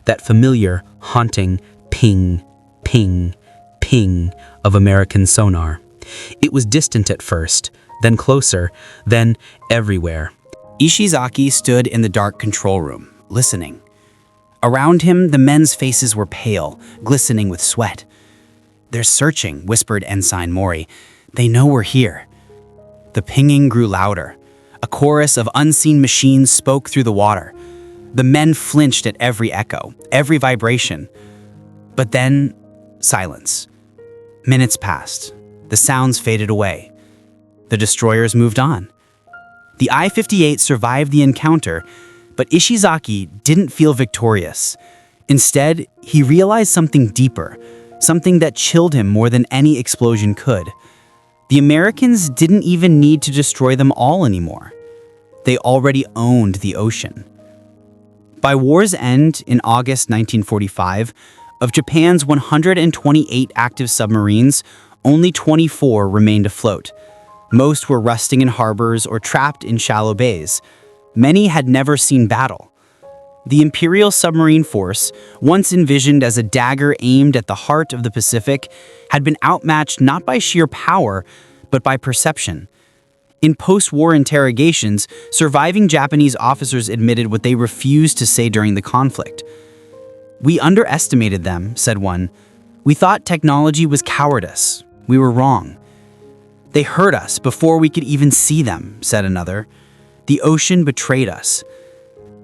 That familiar, haunting ping, ping, ping of American sonar. It was distant at first, then closer, then everywhere. Ishizaki stood in the dark control room, listening. Around him, the men's faces were pale, glistening with sweat. "They're searching," whispered Ensign Mori. "They know we're here." The pinging grew louder. A chorus of unseen machines spoke through the water. The men flinched at every echo, every vibration. But then, silence. Minutes passed. The sounds faded away. The destroyers moved on. The I-58 survived the encounter, but Ishizaki didn't feel victorious. Instead, he realized something deeper, something that chilled him more than any explosion could. The Americans didn't even need to destroy them all anymore. They already owned the ocean. By war's end, in August 1945, of Japan's 128 active submarines, only 24 remained afloat. Most were rusting in harbors or trapped in shallow bays. Many had never seen battle. The Imperial Submarine Force, once envisioned as a dagger aimed at the heart of the Pacific, had been outmatched not by sheer power, but by perception. In post-war interrogations, surviving Japanese officers admitted what they refused to say during the conflict. "We underestimated them," said one. "We thought technology was cowardice. We were wrong." "They heard us before we could even see them," said another. "The ocean betrayed us."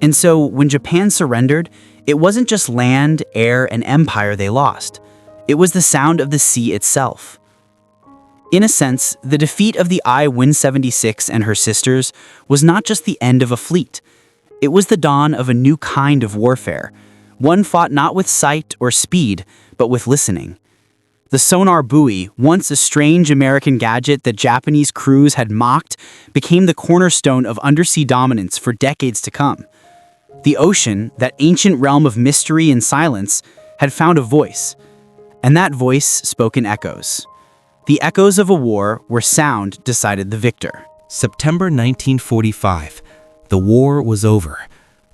And so, when Japan surrendered, it wasn't just land, air, and empire they lost. It was the sound of the sea itself. In a sense, the defeat of the I-176 and her sisters was not just the end of a fleet. It was the dawn of a new kind of warfare, one fought not with sight or speed, but with listening. The sonar buoy, once a strange American gadget that Japanese crews had mocked, became the cornerstone of undersea dominance for decades to come. The ocean, that ancient realm of mystery and silence, had found a voice, and that voice spoke in echoes. The echoes of a war where sound decided the victor. September 1945. The war was over.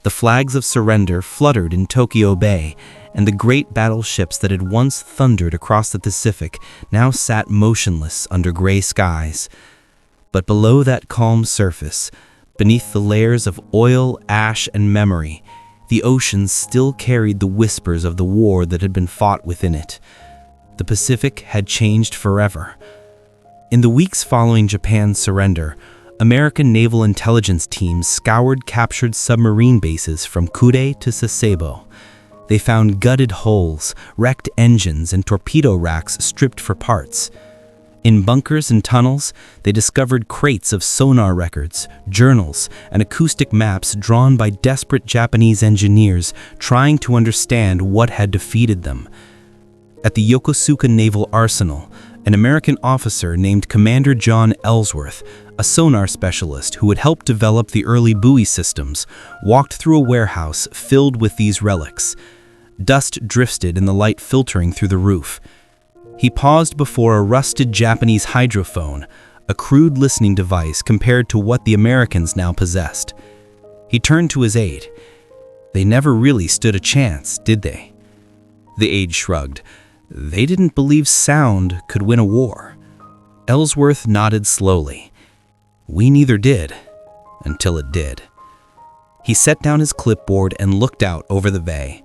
The flags of surrender fluttered in Tokyo Bay, and the great battleships that had once thundered across the Pacific now sat motionless under gray skies. But below that calm surface, beneath the layers of oil, ash, and memory, the ocean still carried the whispers of the war that had been fought within it. The Pacific had changed forever. In the weeks following Japan's surrender, American naval intelligence teams scoured captured submarine bases from Kure to Sasebo. They found gutted hulls, wrecked engines, and torpedo racks stripped for parts. In bunkers and tunnels, they discovered crates of sonar records, journals, and acoustic maps drawn by desperate Japanese engineers trying to understand what had defeated them. At the Yokosuka Naval Arsenal, an American officer named Commander John Ellsworth, a sonar specialist who had helped develop the early buoy systems, walked through a warehouse filled with these relics. Dust drifted in the light filtering through the roof. He paused before a rusted Japanese hydrophone, a crude listening device compared to what the Americans now possessed. He turned to his aide. "They never really stood a chance, did they?" The aide shrugged. "They didn't believe sound could win a war." Ellsworth nodded slowly. "We neither did, until it did." He set down his clipboard and looked out over the bay.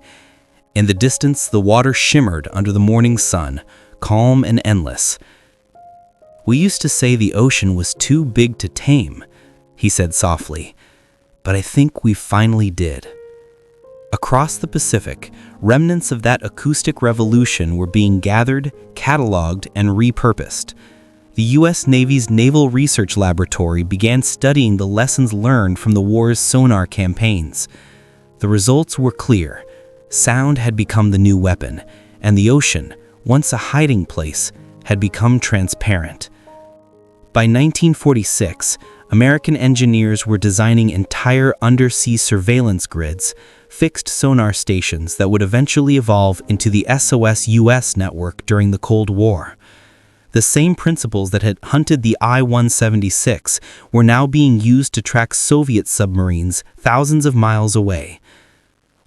In the distance, the water shimmered under the morning sun, calm and endless. "We used to say the ocean was too big to tame," he said softly, "but I think we finally did." Across the Pacific, remnants of that acoustic revolution were being gathered, cataloged, and repurposed. The U.S. Navy's Naval Research Laboratory began studying the lessons learned from the war's sonar campaigns. The results were clear. Sound had become the new weapon, and the ocean, once a hiding place, had become transparent. By 1946, American engineers were designing entire undersea surveillance grids, fixed sonar stations that would eventually evolve into the SOS-US network during the Cold War. The same principles that had hunted the I-176 were now being used to track Soviet submarines thousands of miles away.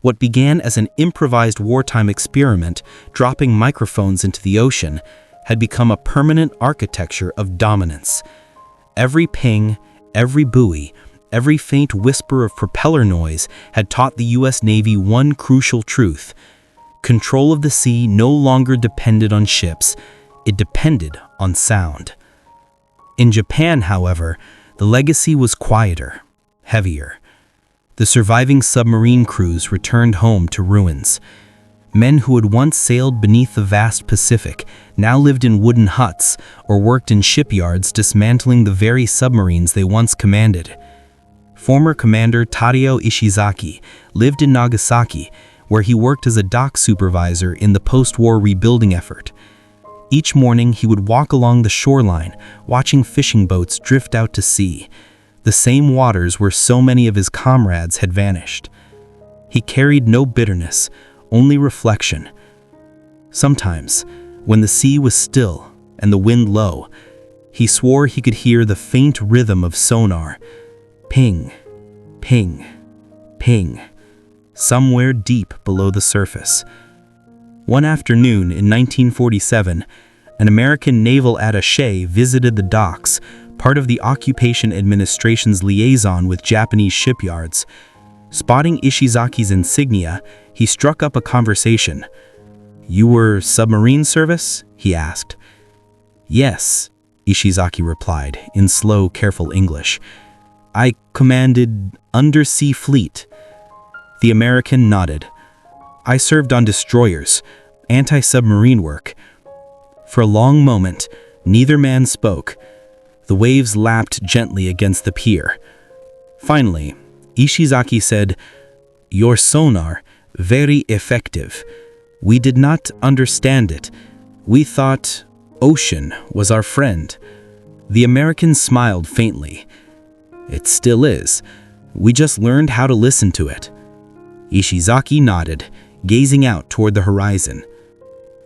What began as an improvised wartime experiment, dropping microphones into the ocean, had become a permanent architecture of dominance. Every ping, every buoy, every faint whisper of propeller noise had taught the U.S. Navy one crucial truth. Control of the sea no longer depended on ships, it depended on sound. In Japan, however, the legacy was quieter, heavier. The surviving submarine crews returned home to ruins. Men who had once sailed beneath the vast Pacific now lived in wooden huts or worked in shipyards dismantling the very submarines they once commanded. Former Commander Tadao Ishizaki lived in Nagasaki, where he worked as a dock supervisor in the post-war rebuilding effort. Each morning he would walk along the shoreline, watching fishing boats drift out to sea, the same waters where so many of his comrades had vanished. He carried no bitterness, only reflection. Sometimes, when the sea was still and the wind low, he swore he could hear the faint rhythm of sonar. Ping, ping, ping, somewhere deep below the surface. One afternoon in 1947, an American naval attaché visited the docks, part of the Occupation Administration's liaison with Japanese shipyards. Spotting Ishizaki's insignia, he struck up a conversation. "You were submarine service?" he asked. "Yes," Ishizaki replied, in slow, careful English. "I commanded undersea fleet." The American nodded. "I served on destroyers, anti-submarine work." For a long moment, neither man spoke. The waves lapped gently against the pier. Finally, Ishizaki said, "Your sonar, very effective. We did not understand it. We thought ocean was our friend." The American smiled faintly. "It still is. We just learned how to listen to it." Ishizaki nodded, gazing out toward the horizon.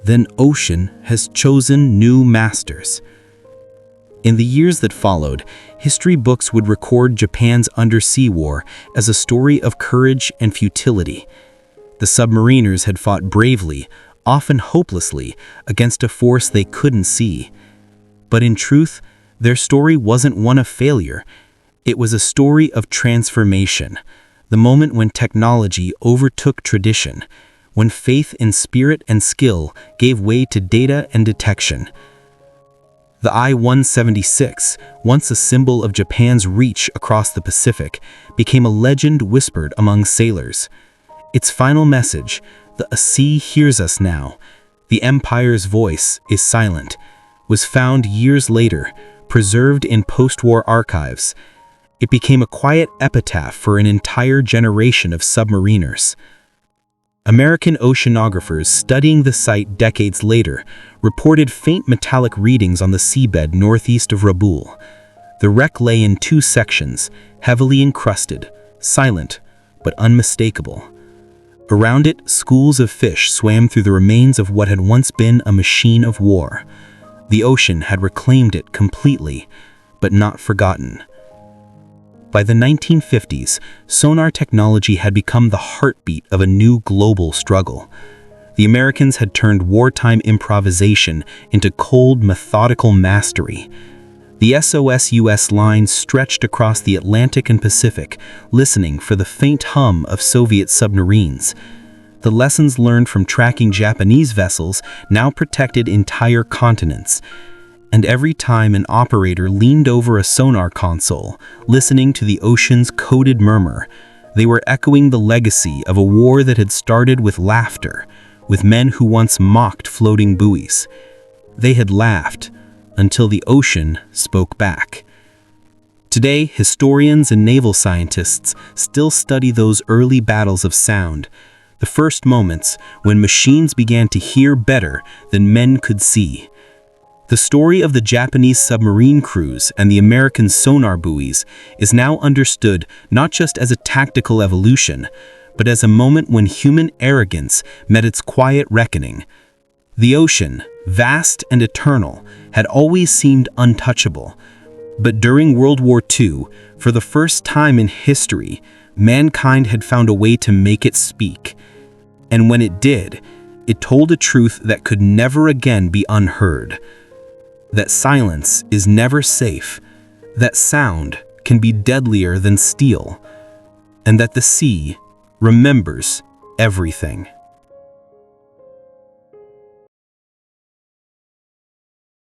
"Then ocean has chosen new masters." In the years that followed, history books would record Japan's undersea war as a story of courage and futility. The submariners had fought bravely, often hopelessly, against a force they couldn't see. But in truth, their story wasn't one of failure. It was a story of transformation, the moment when technology overtook tradition, when faith in spirit and skill gave way to data and detection. The I-176, once a symbol of Japan's reach across the Pacific, became a legend whispered among sailors. Its final message, "The sea hears us now, the Empire's voice is silent," was found years later, preserved in post-war archives. It became a quiet epitaph for an entire generation of submariners. American oceanographers studying the site decades later reported faint metallic readings on the seabed northeast of Rabaul. The wreck lay in two sections, heavily encrusted, silent, but unmistakable. Around it, schools of fish swam through the remains of what had once been a machine of war. The ocean had reclaimed it completely, but not forgotten. By the 1950s, sonar technology had become the heartbeat of a new global struggle. The Americans had turned wartime improvisation into cold, methodical mastery. The SOS-US line stretched across the Atlantic and Pacific, listening for the faint hum of Soviet submarines. The lessons learned from tracking Japanese vessels now protected entire continents. And every time an operator leaned over a sonar console, listening to the ocean's coded murmur, They were echoing the legacy of a war that had started with laughter, with men who once mocked floating buoys. They had laughed until the ocean spoke back. Today, historians and naval scientists still study those early battles of sound, the first moments when machines began to hear better than men could see. The story of the Japanese submarine crews and the American sonar buoys is now understood not just as a tactical evolution, but as a moment when human arrogance met its quiet reckoning. The ocean, vast and eternal, had always seemed untouchable. But during World War II, for the first time in history, mankind had found a way to make it speak. And when it did, it told a truth that could never again be unheard. That silence is never safe, that sound can be deadlier than steel, and that the sea remembers everything.